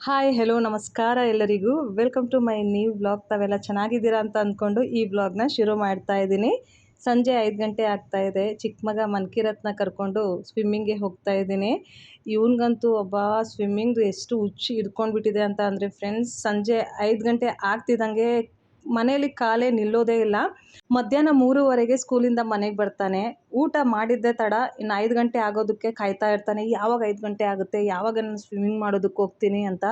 Hi hello ನಮಸ್ಕಾರ ಎಲ್ಲರಿಗೂ. Welcome to my new vlog. ತಾವೆಲ್ಲ ಚೆನ್ನಾಗಿದ್ದೀರಾ ಅಂತ ಅಂದ್ಕೊಂಡು ಈ ವ್ಲಾಗ್ನ ಶುರು ಮಾಡ್ತಾ ಇದ್ದೀನಿ. ಸಂಜೆ 5 ಗಂಟೆ ಆಗ್ತಾ ಇದೆ. ಚಿಕ್ಕ ಮಗ ಮನ್ಕಿರತ್ನ ಕರ್ಕೊಂಡು ಸ್ವಿಮ್ಮಿಂಗ್ಗೆ ಹೋಗ್ತಾ ಇದ್ದೀನಿ. ಇವನಿಗಂತೂ ಸ್ವಿಮ್ಮಿಂಗ್ದು ಎಷ್ಟು ಹುಚ್ಚು ಹಿಡ್ಕೊಂಡ್ಬಿಟ್ಟಿದೆ ಅಂತ ಅಂದರೆ ಫ್ರೆಂಡ್ಸ್, ಸಂಜೆ 5 ಗಂಟೆ ಆಗ್ತಿದ್ದಂಗೆ ಮನೇಲಿ ಕಾಲೇ ನಿಲ್ಲೋದೇ ಇಲ್ಲ. ಮಧ್ಯಾಹ್ನ 3:15 ಸ್ಕೂಲಿಂದ ಮನೆಗೆ ಬರ್ತಾನೆ. ಊಟ ಮಾಡಿದ್ದೇ ತಡ. ಇನ್ನು 5 ಗಂಟೆ ಆಗೋದಕ್ಕೆ ಕಾಯ್ತಾ ಇರ್ತಾನೆ. ಯಾವಾಗ 5 ಗಂಟೆ ಆಗುತ್ತೆ, ಯಾವಾಗ ನಾನು ಸ್ವಿಮ್ಮಿಂಗ್ ಮಾಡೋದಕ್ಕೆ ಹೋಗ್ತೀನಿ ಅಂತ.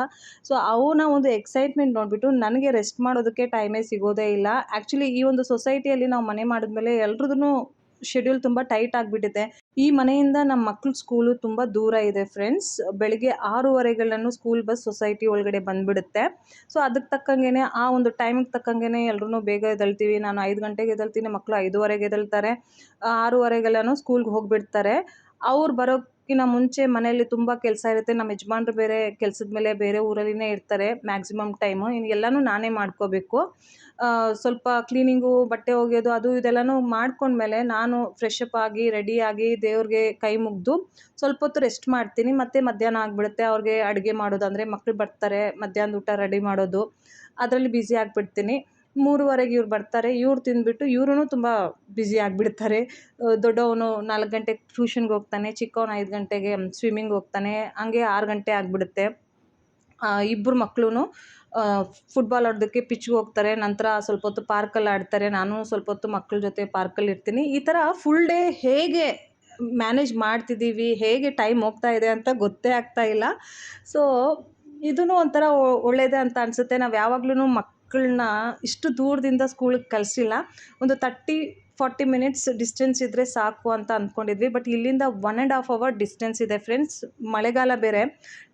ಸೊ ಅವನ ಒಂದು ಎಕ್ಸೈಟ್ಮೆಂಟ್ ನೋಡಿಬಿಟ್ಟು ನನಗೆ ರೆಸ್ಟ್ ಮಾಡೋದಕ್ಕೆ ಟೈಮೇ ಸಿಗೋದೇ ಇಲ್ಲ. ಆ್ಯಕ್ಚುಲಿ ಈ ಒಂದು ಸೊಸೈಟಿಯಲ್ಲಿ ನಾವು ಮನೆ ಮಾಡಿದ್ಮೇಲೆ ಎಲ್ರದ್ದು ಶೆಡ್ಯೂಲ್ ತುಂಬ ಟೈಟ್ ಆಗಿಬಿಟ್ಟಿದೆ. ಈ ಮನೆಯಿಂದ ನಮ್ಮ ಮಕ್ಳ ಸ್ಕೂಲು ತುಂಬ ದೂರ ಇದೆ ಫ್ರೆಂಡ್ಸ್. ಬೆಳಿಗ್ಗೆ 6:15 ಸ್ಕೂಲ್ ಬಸ್ ಸೊಸೈಟಿ ಒಳಗಡೆ ಬಂದುಬಿಡುತ್ತೆ. ಸೊ ಅದಕ್ಕೆ ತಕ್ಕಂಗೆ ಆ ಒಂದು ಟೈಮಿಗೆ ತಕ್ಕಂಗೆ ಎಲ್ಲರೂ ಬೇಗ ಎದ್ದೇಳ್ತೀವಿ. ನಾನು 5 ಗಂಟೆಗೆ ಎದ್ದೇಳ್ತೀನಿ, ಮಕ್ಕಳು 5:15ಗೆ ಎದ್ದೇಳ್ತಾರೆ. 6:15 ಸ್ಕೂಲ್ಗೆ ಹೋಗಿಬಿಡ್ತಾರೆ. ಅವ್ರು ಬರೋಕ್ಕಿಂತ ಮುಂಚೆ ಮನೆಯಲ್ಲಿ ತುಂಬ ಕೆಲಸ ಇರುತ್ತೆ. ನಮ್ಮ ಯಜಮಾನ್ರು ಬೇರೆ ಕೆಲಸದ ಮೇಲೆ ಬೇರೆ ಊರಲ್ಲಿನೇ ಇರ್ತಾರೆ ಮ್ಯಾಕ್ಸಿಮಮ್ ಟೈಮು. ಇನ್ನು ಎಲ್ಲನೂ ನಾನೇ ಮಾಡ್ಕೋಬೇಕು. ಸ್ವಲ್ಪ ಕ್ಲೀನಿಂಗು, ಬಟ್ಟೆ ಒಗೆಯೋದು ಅದು ಇದೆಲ್ಲನೂ ಮಾಡ್ಕೊಂಡ್ಮೇಲೆ ನಾನು ಫ್ರೆಶ್ ಅಪ್ ಆಗಿ ರೆಡಿಯಾಗಿ ದೇವ್ರಿಗೆ ಕೈ ಮುಗಿದು ಸ್ವಲ್ಪ ಹೊತ್ತು ರೆಸ್ಟ್ ಮಾಡ್ತೀನಿ. ಮತ್ತು ಮಧ್ಯಾಹ್ನ ಆಗಿಬಿಡುತ್ತೆ. ಅವ್ರಿಗೆ ಅಡುಗೆ ಮಾಡೋದು, ಅಂದರೆ ಮಕ್ಕಳು ಬರ್ತಾರೆ, ಮಧ್ಯಾಹ್ನದ ಊಟ ರೆಡಿ ಮಾಡೋದು ಅದರಲ್ಲಿ ಬ್ಯುಸಿ ಆಗಿಬಿಡ್ತೀನಿ. 3:15ಗೆ ಇವ್ರು ಬರ್ತಾರೆ. ಇವ್ರು ತಿಂದುಬಿಟ್ಟು ಇವ್ರೂ ತುಂಬ ಬ್ಯುಸಿ ಆಗಿಬಿಡ್ತಾರೆ. ದೊಡ್ಡವನು 4 ಗಂಟೆಗೆ ಟ್ಯೂಷನ್ಗೆ ಹೋಗ್ತಾನೆ, ಚಿಕ್ಕವನು 5 ಗಂಟೆಗೆ ಸ್ವಿಮ್ಮಿಂಗ್ ಹೋಗ್ತಾನೆ. ಹಂಗೆ 6 ಗಂಟೆ ಆಗಿಬಿಡುತ್ತೆ. ಇಬ್ಬರು ಮಕ್ಕಳು ಫುಟ್ಬಾಲ್ ಆಡೋದಕ್ಕೆ ಪಿಚ್ಗೆ ಹೋಗ್ತಾರೆ. ನಂತರ ಸ್ವಲ್ಪ ಹೊತ್ತು ಪಾರ್ಕಲ್ಲಿ ಆಡ್ತಾರೆ. ನಾನು ಸ್ವಲ್ಪ ಹೊತ್ತು ಮಕ್ಕಳ ಜೊತೆ ಪಾರ್ಕಲ್ಲಿ ಇರ್ತೀನಿ. ಈ ಥರ ಫುಲ್ ಡೇ ಹೇಗೆ ಮ್ಯಾನೇಜ್ ಮಾಡ್ತಿದ್ದೀವಿ, ಹೇಗೆ ಟೈಮ್ ಹೋಗ್ತಾ ಇದೆ ಅಂತ ಗೊತ್ತೇ ಆಗ್ತಾ ಇಲ್ಲ. ಸೊ ಇದೂ ಒಂಥರ ಒಳ್ಳೆಯದೇ ಅಂತ ಅನಿಸುತ್ತೆ. ನಾವು ಯಾವಾಗ್ಲೂ ಮಕ್ಕಳನ್ನ ಇಷ್ಟು ದೂರದಿಂದ ಸ್ಕೂಲಿಗೆ ಕಳಿಸಿಲ್ಲ. ಒಂದು 30-40 ಮಿನಿಟ್ಸ್ ಡಿಸ್ಟೆನ್ಸ್ ಇದ್ದರೆ ಸಾಕು ಅಂತ ಅಂದ್ಕೊಂಡಿದ್ವಿ. ಬಟ್ ಇಲ್ಲಿಂದ 1.5 ಅವರ್ ಡಿಸ್ಟೆನ್ಸ್ ಇದೆ ಫ್ರೆಂಡ್ಸ್. ಮಳೆಗಾಲ ಬೇರೆ,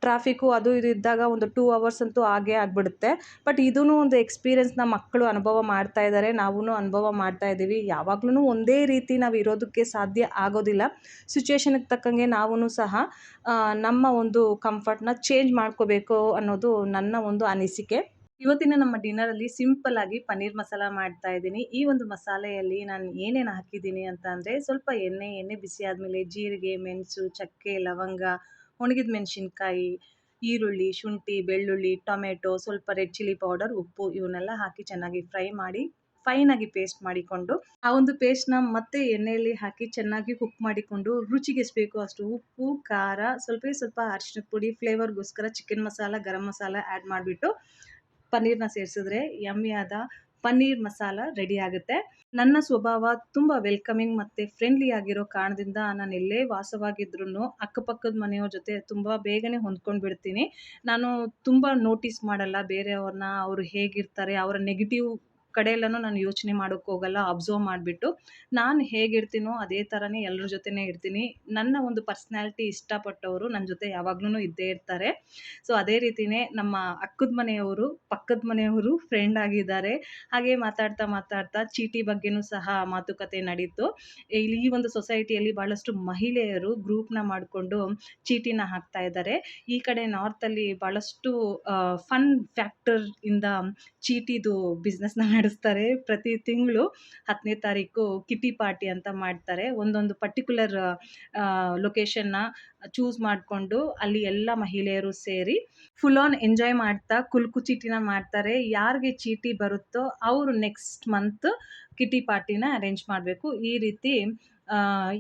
ಟ್ರಾಫಿಕ್ಕು ಅದು ಇದು ಇದ್ದಾಗ ಒಂದು 2 ಅವರ್ಸ್ ಅಂತೂ ಆಗೇ ಆಗಿಬಿಡುತ್ತೆ. ಬಟ್ ಇದೂ ಒಂದು ಎಕ್ಸ್ಪೀರಿಯೆನ್ಸ್ನ ಮಕ್ಕಳು ಅನುಭವ ಮಾಡ್ತಾ ಇದ್ದಾರೆ, ನಾವೂ ಅನುಭವ ಮಾಡ್ತಾ ಇದ್ದೀವಿ. ಯಾವಾಗ್ಲೂ ಒಂದೇ ರೀತಿ ನಾವು ಇರೋದಕ್ಕೆ ಸಾಧ್ಯ ಆಗೋದಿಲ್ಲ. ಸಿಚುವೇಶನ್ಗೆ ತಕ್ಕಂಗೆ ನಾವೂ ಸಹ ನಮ್ಮ ಒಂದು ಕಂಫರ್ಟ್ನ ಚೇಂಜ್ ಮಾಡ್ಕೋಬೇಕು ಅನ್ನೋದು ನನ್ನ ಒಂದು ಅನಿಸಿಕೆ. ಇವತ್ತಿನ ನಮ್ಮ ಡಿನ್ನರಲ್ಲಿ ಸಿಂಪಲ್ಲಾಗಿ ಪನ್ನೀರ್ ಮಸಾಲ ಮಾಡ್ತಾ ಇದ್ದೀನಿ. ಈ ಒಂದು ಮಸಾಲೆಯಲ್ಲಿ ನಾನು ಏನೇನು ಹಾಕಿದ್ದೀನಿ ಅಂತ ಅಂದರೆ, ಸ್ವಲ್ಪ ಎಣ್ಣೆ ಬಿಸಿ ಆದಮೇಲೆ ಜೀರಿಗೆ, ಮೆಣಸು, ಚಕ್ಕೆ, ಲವಂಗ, ಒಣಗಿದ ಮೆಣಸಿನ್ಕಾಯಿ, ಈರುಳ್ಳಿ, ಶುಂಠಿ, ಬೆಳ್ಳುಳ್ಳಿ, ಟೊಮೆಟೊ, ಸ್ವಲ್ಪ ರೆಡ್ ಚಿಲ್ಲಿ ಪೌಡರ್, ಉಪ್ಪು ಇವನ್ನೆಲ್ಲ ಹಾಕಿ ಚೆನ್ನಾಗಿ ಫ್ರೈ ಮಾಡಿ ಫೈನಾಗಿ ಪೇಸ್ಟ್ ಮಾಡಿಕೊಂಡು, ಆ ಒಂದು ಪೇಸ್ಟ್ನ ಮತ್ತೆ ಎಣ್ಣೆಯಲ್ಲಿ ಹಾಕಿ ಚೆನ್ನಾಗಿ ಕುಕ್ ಮಾಡಿಕೊಂಡು, ರುಚಿಗೆ ಎಷ್ಟು ಬೇಕೋ ಅಷ್ಟು ಉಪ್ಪು, ಖಾರ, ಸ್ವಲ್ಪ ಅರಿಶಿಣದ ಪುಡಿ, ಫ್ಲೇವರ್ಗೋಸ್ಕರ ಚಿಕನ್ ಮಸಾಲ, ಗರಂ ಮಸಾಲ ಆ್ಯಡ್ ಮಾಡಿಬಿಟ್ಟು ಪನ್ನೀರ್ನ ಸೇರಿಸಿದ್ರೆ ಯಮ್ಮಿಯಾದ ಪನ್ನೀರ್ ಮಸಾಲ ರೆಡಿ ಆಗುತ್ತೆ. ನನ್ನ ಸ್ವಭಾವ ತುಂಬ ವೆಲ್ಕಮಿಂಗ್ ಮತ್ತು ಫ್ರೆಂಡ್ಲಿ ಆಗಿರೋ ಕಾರಣದಿಂದ ನಾನು ಎಲ್ಲೇ ವಾಸವಾಗಿದ್ರೂ ಅಕ್ಕಪಕ್ಕದ ಮನೆಯವ್ರ ಜೊತೆ ತುಂಬ ಬೇಗನೆ ಹೊಂದ್ಕೊಂಡು ಬಿಡ್ತೀನಿ. ನಾನು ತುಂಬ ನೋಟಿಸ್ ಮಾಡಲ್ಲ ಬೇರೆಯವ್ರನ್ನ, ಅವರು ಹೇಗಿರ್ತಾರೆ, ಅವರ ನೆಗೆಟಿವ್ ಕಡೆ ಎಲ್ಲನೂ ನಾನು ಯೋಚನೆ ಮಾಡೋಕ್ಕೆ ಹೋಗಲ್ಲ. ಅಬ್ಸರ್ವ್ ಮಾಡಿಬಿಟ್ಟು ನಾನು ಹೇಗಿರ್ತೀನೋ ಅದೇ ಥರನೇ ಎಲ್ಲರ ಜೊತೆನೇ ಇರ್ತೀನಿ. ನನ್ನ ಒಂದು ಪರ್ಸ್ನಾಲಿಟಿ ಇಷ್ಟಪಟ್ಟವರು ನನ್ನ ಜೊತೆ ಯಾವಾಗ್ಲೂ ಇದ್ದೇ ಇರ್ತಾರೆ. ಸೊ ಅದೇ ರೀತಿಯೇ ನಮ್ಮ ಅಕ್ಕದ ಮನೆಯವರು, ಪಕ್ಕದ ಮನೆಯವರು ಫ್ರೆಂಡ್ ಆಗಿದ್ದಾರೆ. ಹಾಗೆ ಮಾತಾಡ್ತಾ ಚೀಟಿ ಬಗ್ಗೆನೂ ಸಹ ಮಾತುಕತೆ ನಡೀತು. ಈ ಒಂದು ಸೊಸೈಟಿಯಲ್ಲಿ ಭಾಳಷ್ಟು ಮಹಿಳೆಯರು ಗ್ರೂಪ್ನ ಮಾಡಿಕೊಂಡು ಚೀಟಿನ ಹಾಕ್ತಾ ಇದ್ದಾರೆ. ಈ ಕಡೆ ನಾರ್ತಲ್ಲಿ ಭಾಳಷ್ಟು ಫನ್ ಫ್ಯಾಕ್ಟರ್ ಇಂದ ಚೀಟಿದು ಬಿಸ್ನೆಸ್ನ ನಡೆಸ್ತಾರೆ. ಪ್ರತಿ ತಿಂಗಳು 10ನೇ ತಾರೀಕು ಕಿಟಿ ಪಾರ್ಟಿ ಅಂತ ಮಾಡ್ತಾರೆ. ಒಂದೊಂದು ಪರ್ಟಿಕ್ಯುಲರ್ ಲೊಕೇಶನ್ನ ಚೂಸ್ ಮಾಡಿಕೊಂಡು ಅಲ್ಲಿ ಎಲ್ಲ ಮಹಿಳೆಯರು ಸೇರಿ ಫುಲ್ ಆನ್ ಎಂಜಾಯ್ ಮಾಡ್ತಾ ಕುಲ್ಕು ಚೀಟಿನ ಮಾಡ್ತಾರೆ. ಯಾರಿಗೆ ಚೀಟಿ ಬರುತ್ತೋ ಅವರು ನೆಕ್ಸ್ಟ್ ಮಂತ್ ಕಿಟಿ ಪಾರ್ಟಿನ ಅರೇಂಜ್ ಮಾಡಬೇಕು. ಈ ರೀತಿ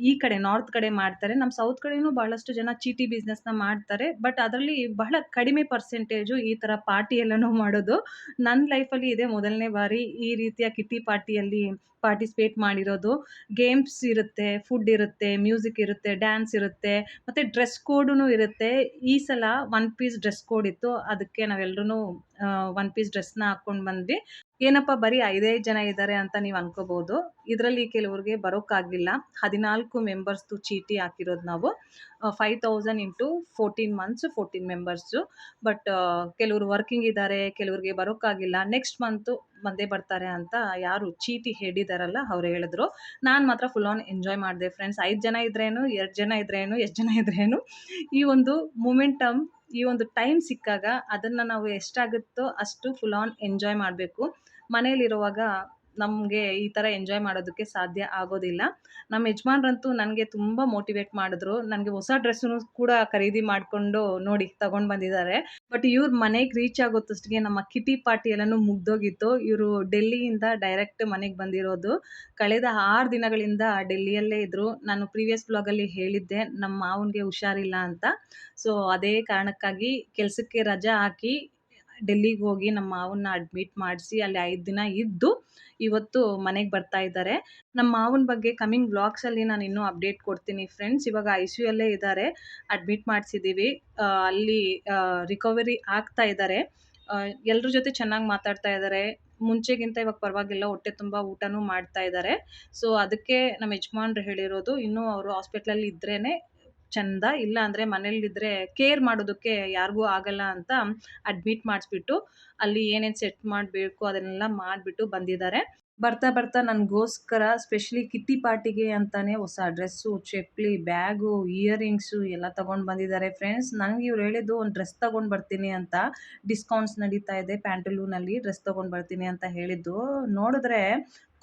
ಈ ಕಡೆ ನಾರ್ತ್ ಕಡೆ ಮಾಡ್ತಾರೆ. ನಮ್ಮ ಸೌತ್ ಕಡೆಯೂ ಭಾಳಷ್ಟು ಜನ ಚೀಟಿ ಬಿಸ್ನೆಸ್ನ ಮಾಡ್ತಾರೆ. ಬಟ್ ಅದರಲ್ಲಿ ಬಹಳ ಕಡಿಮೆ ಪರ್ಸೆಂಟೇಜು ಈ ಥರ ಪಾರ್ಟಿ ಎಲ್ಲನೂ ಮಾಡೋದು. ನನ್ನ ಲೈಫಲ್ಲಿ ಇದೇ ಮೊದಲನೇ ಬಾರಿ ಈ ರೀತಿಯ ಕಿಟಿ ಪಾರ್ಟಿಯಲ್ಲಿ ಪಾರ್ಟಿಸಿಪೇಟ್ ಮಾಡಿರೋದು. ಗೇಮ್ಸ್ ಇರುತ್ತೆ, ಫುಡ್ ಇರುತ್ತೆ, ಮ್ಯೂಸಿಕ್ ಇರುತ್ತೆ, ಡ್ಯಾನ್ಸ್ ಇರುತ್ತೆ, ಮತ್ತು ಡ್ರೆಸ್ ಕೋಡೂ ಇರುತ್ತೆ. ಈ ಸಲ 1 ಪೀಸ್ ಡ್ರೆಸ್ ಕೋಡ್ ಇತ್ತು. ಅದಕ್ಕೆ ನಾವೆಲ್ಲರೂ 1 ಪೀಸ್ ಡ್ರೆಸ್ನ ಹಾಕ್ಕೊಂಡು ಬಂದ್ವಿ. ಏನಪ್ಪ ಬರೀ 5 ಜನ ಇದ್ದಾರೆ ಅಂತ ನೀವು ಅನ್ಕೋಬೋದು. ಇದರಲ್ಲಿ ಕೆಲವ್ರಿಗೆ ಬರೋಕ್ಕಾಗಲಿಲ್ಲ. 14 ಮೆಂಬರ್ಸ್ದು ಚೀಟಿ ಹಾಕಿರೋದು ನಾವು. 5,000 ಇಂಟು 14 ಮಂತ್ಸ್ 14 ಮೆಂಬರ್ಸು. ಬಟ್ ಕೆಲವರು ವರ್ಕಿಂಗ್ ಇದ್ದಾರೆ, ಕೆಲವ್ರಿಗೆ ಬರೋಕ್ಕಾಗಿಲ್ಲ. ನೆಕ್ಸ್ಟ್ ಮಂತು ಬಂದೇ ಬರ್ತಾರೆ ಅಂತ ಯಾರು ಚೀಟಿ ಹಿಡಿದಾರಲ್ಲ ಅವ್ರು ಹೇಳಿದ್ರು. ನಾನು ಮಾತ್ರ ಫುಲ್ ಆನ್ ಎಂಜಾಯ್ ಮಾಡಿದೆ ಫ್ರೆಂಡ್ಸ್. 5 ಜನ ಇದ್ರೇನು, 2 ಜನ ಇದ್ರೇನು, ಎಷ್ಟು ಜನ ಇದ್ರೇನು, ಈ ಒಂದು ಮೊಮೆಂಟಮ್, ಈ ಒಂದು ಟೈಮ್ ಸಿಕ್ಕಾಗ ಅದನ್ನು ನಾವು ಎಷ್ಟಾಗುತ್ತೋ ಅಷ್ಟು ಫುಲ್ ಆನ್ ಎಂಜಾಯ್ ಮಾಡಬೇಕು. ಮನೇಲಿರುವಾಗ ನಮಗೆ ಈ ಥರ ಎಂಜಾಯ್ ಮಾಡೋದಕ್ಕೆ ಸಾಧ್ಯ ಆಗೋದಿಲ್ಲ. ನಮ್ಮ ಯಜಮಾನ್ರಂತೂ ನನಗೆ ತುಂಬ ಮೋಟಿವೇಟ್ ಮಾಡಿದ್ರು. ನನಗೆ ಹೊಸ ಡ್ರೆಸ್ಸನ್ನು ಕೂಡ ಖರೀದಿ ಮಾಡಿಕೊಂಡು ನೋಡಿ ತಗೊಂಡು ಬಂದಿದ್ದಾರೆ. ಬಟ್ ಇವ್ರು ಮನೆಗೆ ರೀಚ್ ಆಗೋತ್ತಷ್ಟಿಗೆ ನಮ್ಮ ಕಿಟಿ ಪಾರ್ಟಿ ಎಲ್ಲನೂ ಮುಗ್ದೋಗಿತ್ತು. ಇವರು ಡೆಲ್ಲಿಯಿಂದ ಡೈರೆಕ್ಟ್ ಮನೆಗೆ ಬಂದಿರೋದು. ಕಳೆದ 6 ದಿನಗಳಿಂದ ಡೆಲ್ಲಿಯಲ್ಲೇ ಇದ್ರು. ನಾನು ಪ್ರೀವಿಯಸ್ ಬ್ಲಾಗಲ್ಲಿ ಹೇಳಿದ್ದೆ ನಮ್ಮ ಮಾವನಿಗೆ ಹುಷಾರಿಲ್ಲ ಅಂತ. ಸೊ ಅದೇ ಕಾರಣಕ್ಕಾಗಿ ಕೆಲಸಕ್ಕೆ ರಜಾ ಹಾಕಿ ಡೆಲ್ಲಿಗೆ ಹೋಗಿ ನಮ್ಮ ಮಾವನ್ನ ಅಡ್ಮಿಟ್ ಮಾಡಿಸಿ ಅಲ್ಲಿ 5 ದಿನ ಇದ್ದು ಇವತ್ತು ಮನೆಗೆ ಬರ್ತಾ ಇದ್ದಾರೆ. ನಮ್ಮ ಮಾವನ ಬಗ್ಗೆ ಕಮಿಂಗ್ ವ್ಲಾಗ್ಸಲ್ಲಿ ನಾನು ಇನ್ನೂ ಅಪ್ಡೇಟ್ ಕೊಡ್ತೀನಿ ಫ್ರೆಂಡ್ಸ್. ಇವಾಗ ಐ.ಸಿ.ಯು ಅಲ್ಲೇ ಇದ್ದಾರೆ, ಅಡ್ಮಿಟ್ ಮಾಡಿಸಿದ್ದೀವಿ. ಅಲ್ಲಿ ರಿಕವರಿ ಆಗ್ತಾ ಇದ್ದಾರೆ. ಎಲ್ಲರ ಜೊತೆ ಚೆನ್ನಾಗಿ ಮಾತಾಡ್ತಾ ಇದ್ದಾರೆ. ಮುಂಚೆಗಿಂತ ಇವಾಗ ಪರವಾಗಿಲ್ಲ, ಹೊಟ್ಟೆ ತುಂಬ ಊಟನೂ ಮಾಡ್ತಾ ಇದ್ದಾರೆ. ಸೊ ಅದಕ್ಕೆ ನಮ್ಮ ಯಜಮಾನ್ರು ಹೇಳಿರೋದು, ಇನ್ನೂ ಅವರು ಹಾಸ್ಪಿಟ್ಲಲ್ಲಿ ಇದ್ರೇ ಚಂದ, ಇಲ್ಲ ಅಂದರೆ ಮನೇಲಿದ್ದರೆ ಕೇರ್ ಮಾಡೋದಕ್ಕೆ ಯಾರಿಗೂ ಆಗಲ್ಲ ಅಂತ ಅಡ್ಮಿಟ್ ಮಾಡಿಸ್ಬಿಟ್ಟು ಅಲ್ಲಿ ಏನೇನು ಸೆಟ್ ಮಾಡಬೇಕು ಅದನ್ನೆಲ್ಲ ಮಾಡಿಬಿಟ್ಟು ಬಂದಿದ್ದಾರೆ. ಬರ್ತಾ ಬರ್ತಾ ನನಗೋಸ್ಕರ ಸ್ಪೆಷಲಿ ಕಿಟ್ಟಿ ಪಾರ್ಟಿಗೆ ಅಂತಾನೆ ಹೊಸ ಡ್ರೆಸ್ಸು, ಚಪ್ಪಲಿ, ಬ್ಯಾಗು, ಇಯರಿಂಗ್ಸು ಎಲ್ಲ ತೊಗೊಂಡು ಬಂದಿದ್ದಾರೆ ಫ್ರೆಂಡ್ಸ್. ನನಗೆ ಇವ್ರು ಹೇಳಿದ್ದು ಒಂದು ಡ್ರೆಸ್ ತೊಗೊಂಡು ಬರ್ತೀನಿ ಅಂತ, ಡಿಸ್ಕೌಂಟ್ಸ್ ನಡೀತಾ ಇದೆ ಪ್ಯಾಂಟಲೂನಲ್ಲಿ, ಡ್ರೆಸ್ ತೊಗೊಂಡು ಬರ್ತೀನಿ ಅಂತ ಹೇಳಿದ್ದು. ನೋಡಿದ್ರೆ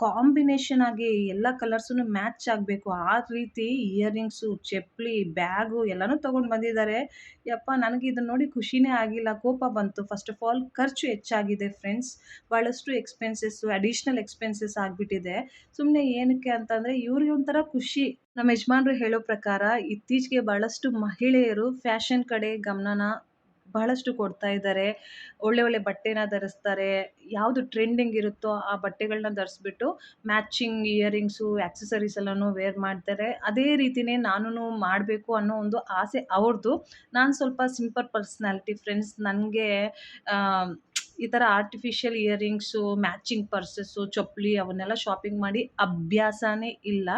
ಕಾಂಬಿನೇಷನ್ ಆಗಿ ಎಲ್ಲ ಕಲರ್ಸೂ ಮ್ಯಾಚ್ ಆಗಬೇಕು ಆ ರೀತಿ ಇಯರಿಂಗ್ಸು, ಚಪ್ಪಲಿ, ಬ್ಯಾಗು ಎಲ್ಲನೂ ತೊಗೊಂಡು ಬಂದಿದ್ದಾರೆ. ಯಪ್ಪ, ನನಗೆ ಇದನ್ನು ನೋಡಿ ಖುಷಿನೇ ಆಗಿಲ್ಲ, ಕೋಪ ಬಂತು. ಫಸ್ಟ್ ಆಫ್ ಆಲ್ ಖರ್ಚು ಹೆಚ್ಚಾಗಿದೆ ಫ್ರೆಂಡ್ಸ್, ಭಾಳಷ್ಟು ಎಕ್ಸ್ಪೆನ್ಸಸ್ಸು, ಅಡಿಷ್ನಲ್ ಎಕ್ಸ್ಪೆನ್ಸಸ್ ಆಗಿಬಿಟ್ಟಿದೆ. ಸುಮ್ಮನೆ ಏನಕ್ಕೆ ಅಂತಂದರೆ ಇವ್ರಿಗೆ ಒಂಥರ ಖುಷಿ. ನಮ್ಮ ಯಜಮಾನ್ರು ಹೇಳೋ ಪ್ರಕಾರ ಇತ್ತೀಚೆಗೆ ಭಾಳಷ್ಟು ಮಹಿಳೆಯರು ಫ್ಯಾಷನ್ ಕಡೆ ಗಮನನ ಬಹಳಷ್ಟು ಕೊಡ್ತಾ ಇದ್ದಾರೆ. ಒಳ್ಳೆ ಒಳ್ಳೆ ಬಟ್ಟೆನ ಧರಿಸ್ತಾರೆ. ಯಾವುದು ಟ್ರೆಂಡಿಂಗ್ ಇರುತ್ತೋ ಆ ಬಟ್ಟೆಗಳನ್ನ ಧರಿಸ್ಬಿಟ್ಟು ಮ್ಯಾಚಿಂಗ್ ಇಯರಿಂಗ್ಸು, ಆಕ್ಸೆಸರೀಸ್ ಎಲ್ಲನೂ ವೇರ್ ಮಾಡ್ತಾರೆ. ಅದೇ ರೀತಿಯೇ ನಾನೂ ಮಾಡಬೇಕು ಅನ್ನೋ ಒಂದು ಆಸೆ ಅವ್ರದ್ದು. ನಾನು ಸ್ವಲ್ಪ ಸಿಂಪಲ್ ಪರ್ಸ್ನಾಲಿಟಿ ಫ್ರೆಂಡ್ಸ್. ನನಗೆ ಈ ಥರ ಆರ್ಟಿಫಿಷಿಯಲ್ ಇಯರಿಂಗ್ಸು, ಮ್ಯಾಚಿಂಗ್ ಪರ್ಸಸ್ಸು, ಚಪ್ಪಲಿ ಅವನ್ನೆಲ್ಲ ಶಾಪಿಂಗ್ ಮಾಡಿ ಅಭ್ಯಾಸನೇ ಇಲ್ಲ.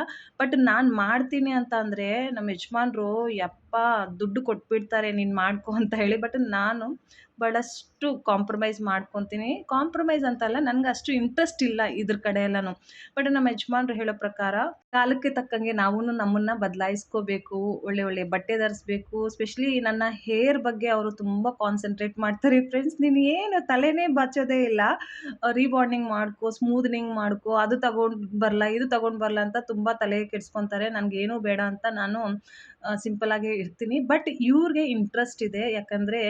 ಬಟ್ ನಾನು ಮಾಡ್ತೀನಿ ಅಂತ ಅಂದರೆ ನಮ್ಮ ಯಜಮಾನ್ರು ಯಪ್ಪ ದುಡ್ಡು ಕೊಟ್ಬಿಡ್ತಾರೆ ನೀನು ಮಾಡ್ಕೊ ಅಂತ ಹೇಳಿ. ಬಟ್ ನಾನು ಭಾಳಷ್ಟು ಕಾಂಪ್ರಮೈಸ್ ಮಾಡ್ಕೊತೀನಿ. ಕಾಂಪ್ರಮೈಸ್ ಅಂತಲ್ಲ, ನನಗೆ ಅಷ್ಟು ಇಂಟ್ರೆಸ್ಟ್ ಇಲ್ಲ ಇದ್ರ ಕಡೆ ಎಲ್ಲನೂ. ಬಟ್ ನಮ್ಮ ಯಜಮಾನ್ರು ಹೇಳೋ ಪ್ರಕಾರ ಕಾಲಕ್ಕೆ ತಕ್ಕಂಗೆ ನಾವು ನಮ್ಮನ್ನು ಬದಲಾಯಿಸ್ಕೋಬೇಕು, ಒಳ್ಳೆ ಒಳ್ಳೆ ಬಟ್ಟೆ ಧರಿಸ್ಬೇಕು. ಸ್ಪೆಷಲಿ ನನ್ನ ಹೇರ್ ಬಗ್ಗೆ ಅವರು ತುಂಬ ಕಾನ್ಸಂಟ್ರೇಟ್ ಮಾಡ್ತಾರೆ ಫ್ರೆಂಡ್ಸ್. ನೀನು ಏನು ತಲೆನೇ ಬಾಚೋದೇ ಇಲ್ಲ, ರೀಬಾಂಡಿಂಗ್ ಮಾಡ್ಕೊ, ಸ್ಮೂದನಿಂಗ್ ಮಾಡ್ಕೊ, ಅದು ತಗೊಂಡು ಬರಲ್ಲ, ಇದು ತಗೊಂಡು ಬರಲ್ಲ ಅಂತ ತುಂಬ ತಲೆ ಕೆಡಿಸ್ಕೊತಾರೆ. ನನಗೇನೂ ಬೇಡ ಅಂತ ನಾನು ಸಿಂಪಲಾಗೇ ಇರ್ತೀನಿ. ಬಟ್ ಇವ್ರಿಗೆ ಇಂಟ್ರೆಸ್ಟ್ ಇದೆ, ಯಾಕಂದರೆ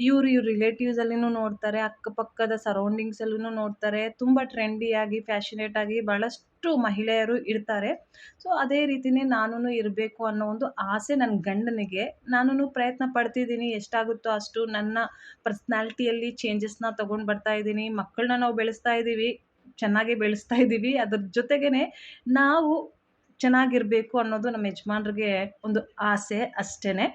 ಇವ್ರ ರಿಲೇಟಿವ್ಸಲ್ಲಿನೂ ನೋಡ್ತಾರೆ, ಅಕ್ಕಪಕ್ಕದ ಸರೌಂಡಿಂಗ್ಸಲ್ಲೂ ನೋಡ್ತಾರೆ. ತುಂಬ ಟ್ರೆಂಡಿಯಾಗಿ, ಫ್ಯಾಷನೇಟ್ ಆಗಿ ಭಾಳಷ್ಟು ಮಹಿಳೆಯರು ಇರ್ತಾರೆ. ಸೊ ಅದೇ ರೀತಿಯೇ ನಾನೂ ಇರಬೇಕು ಅನ್ನೋ ಒಂದು ಆಸೆ ನನ್ನ ಗಂಡನಿಗೆ. ನಾನೂ ಪ್ರಯತ್ನ ಪಡ್ತಿದ್ದೀನಿ, ಎಷ್ಟಾಗುತ್ತೋ ಅಷ್ಟು ನನ್ನ ಪರ್ಸ್ನಾಲಿಟಿಯಲ್ಲಿ ಚೇಂಜಸ್ನ ತೊಗೊಂಡು ಬರ್ತಾ ಇದ್ದೀನಿ. ಮಕ್ಕಳನ್ನ ನಾವು ಬೆಳೆಸ್ತಾ ಇದ್ದೀವಿ, ಚೆನ್ನಾಗಿ ಬೆಳೆಸ್ತಾ ಇದ್ದೀವಿ. ಅದ್ರ ಜೊತೆಗೇ ನಾವು ಚೆನ್ನಾಗಿರಬೇಕು ಅನ್ನೋದು ನಮ್ಮ ಯಜಮಾನ್ರಿಗೆ ಒಂದು ಆಸೆ ಅಷ್ಟೇ.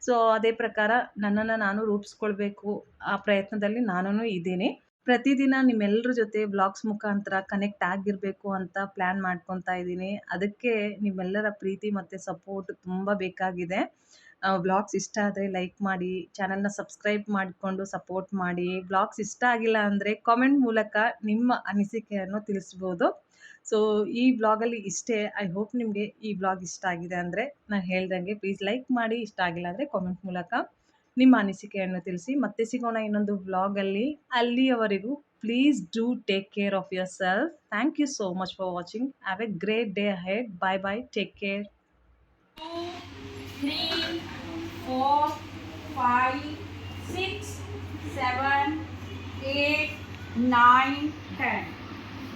ಸೊ ಅದೇ ಪ್ರಕಾರ ನನ್ನನ್ನು ನಾನು ರೂಪಿಸ್ಕೊಳ್ಬೇಕು, ಆ ಪ್ರಯತ್ನದಲ್ಲಿ ನಾನೂ ಇದ್ದೀನಿ. ಪ್ರತಿದಿನ ನಿಮ್ಮೆಲ್ಲರ ಜೊತೆ ವ್ಲಾಗ್ಸ್ ಮುಖಾಂತರ ಕನೆಕ್ಟ್ ಆಗಿರಬೇಕು ಅಂತ ಪ್ಲ್ಯಾನ್ ಮಾಡ್ಕೊತಾ ಇದ್ದೀನಿ. ಅದಕ್ಕೆ ನಿಮ್ಮೆಲ್ಲರ ಪ್ರೀತಿ ಮತ್ತು ಸಪೋರ್ಟ್ ತುಂಬ ಬೇಕಾಗಿದೆ. ವ್ಲಾಗ್ಸ್ ಇಷ್ಟ ಆದರೆ ಲೈಕ್ ಮಾಡಿ, ಚಾನಲ್ನ ಸಬ್ಸ್ಕ್ರೈಬ್ ಮಾಡಿಕೊಂಡು ಸಪೋರ್ಟ್ ಮಾಡಿ. ವ್ಲಾಗ್ಸ್ ಇಷ್ಟ ಆಗಿಲ್ಲ ಅಂದರೆ ಕಾಮೆಂಟ್ ಮೂಲಕ ನಿಮ್ಮ ಅನಿಸಿಕೆಯನ್ನು ತಿಳಿಸ್ಬೋದು. ಸೊ ಈ ವ್ಲಾಗಲ್ಲಿ ಇಷ್ಟೇ. ಐ ಹೋಪ್ ನಿಮಗೆ ಈ ವ್ಲಾಗ್ ಇಷ್ಟ ಆಗಿದೆ ಅಂದರೆ ನಾನು ಹೇಳ್ದಂಗೆ ಪ್ಲೀಸ್ ಲೈಕ್ ಮಾಡಿ, ಇಷ್ಟ ಆಗಿಲ್ಲ ಅಂದರೆ ಕಾಮೆಂಟ್ ಮೂಲಕ ನಿಮ್ಮ ಅನಿಸಿಕೆಯನ್ನು ತಿಳಿಸಿ. ಮತ್ತೆ ಸಿಗೋಣ ಇನ್ನೊಂದು ವ್ಲಾಗಲ್ಲಿ. ಅಲ್ಲಿಯವರೆಗೂ please do take care of yourself. Thank you so much for watching. Have a great day ahead. Bye bye, take care. 2, 3, 4, 5, 6, 7, 8, 9, 10.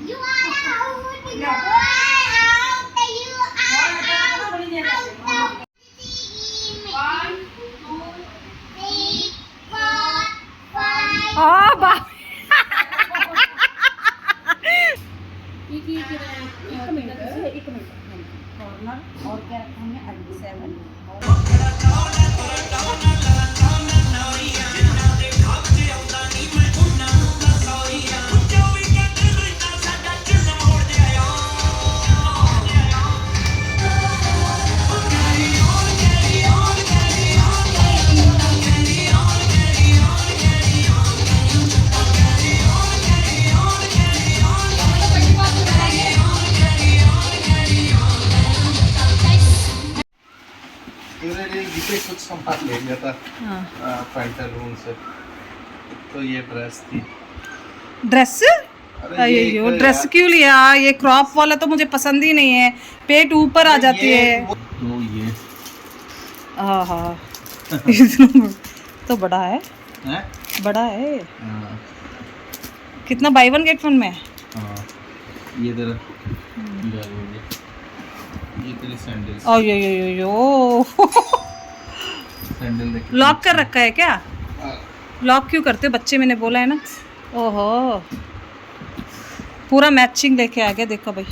You are out. You Yeah. are out. You are out. 1, 2, 3, 4, 5. एक minute corner और क्या रखेंगे 7 इसे कुछ संभाल ले लिया था पैंटालून से, तो ये ड्रेस थी। ड्रेस अयो ड्रेस क्यों लिया? ये क्रॉप वाला तो मुझे पसंद ही नहीं है, पेट ऊपर आ जाती है। तो ये हाँ हाँ इतना तो बड़ा है, हैं? बड़ा है। हाँ, कितना बाय वन गेट वन में? हाँ, ये तेरा बैग हो गया, ये तेरी सैंडल अयो सैंडल देख लॉक कर रखा है क्या? लॉक क्यों करते हो बच्चे? मैंने बोला है ना। ओहो पूरा मैचिंग लेके आ गया, देखो भाई।